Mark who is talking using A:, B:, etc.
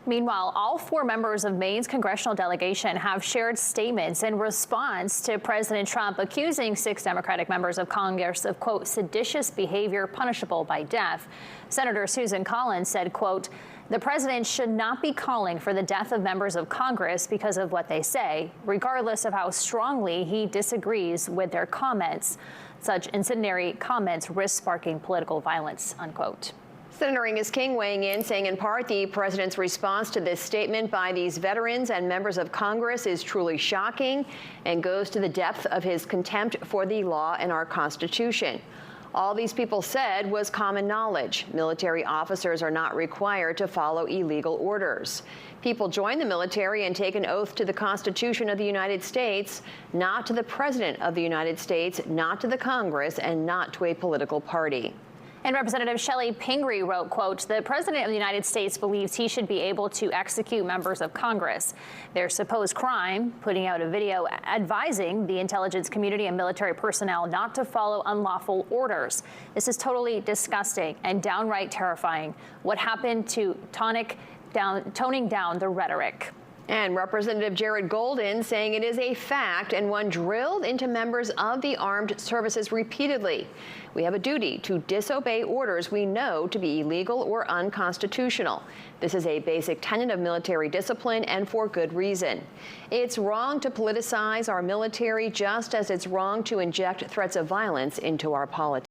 A: Meanwhile, all four members of Maine's congressional delegation have shared statements in response to President Trump accusing 6 Democratic members of Congress of, quote, seditious behavior punishable by death. Senator Susan Collins said, quote, the president should not be calling for the death of members of Congress because of what they say, regardless of how strongly he disagrees with their comments. Such incendiary comments risk sparking political violence, unquote.
B: Senator Angus King weighing in, saying in part the president's response to this statement by these veterans and members of Congress is truly shocking and goes to the depth of his contempt for the law and our Constitution. All these people said was common knowledge. Military officers are not required to follow illegal orders. People join the military and take an oath to the Constitution of the United States, not to the President of the United States, not to the Congress, and not to a political party.
A: And Representative Shelley Pingree wrote, quote, the President of the United States believes he should be able to execute members of Congress. Their supposed crime, putting out a video advising the intelligence community and military personnel not to follow unlawful orders. This is totally disgusting and downright terrifying. What happened to toning down the rhetoric?
B: And Representative Jared Golden saying it is a fact and one drilled into members of the armed services repeatedly. We have a duty to disobey orders we know to be illegal or unconstitutional. This is a basic tenet of military discipline, and for good reason. It's wrong to politicize our military, just as it's wrong to inject threats of violence into our politics.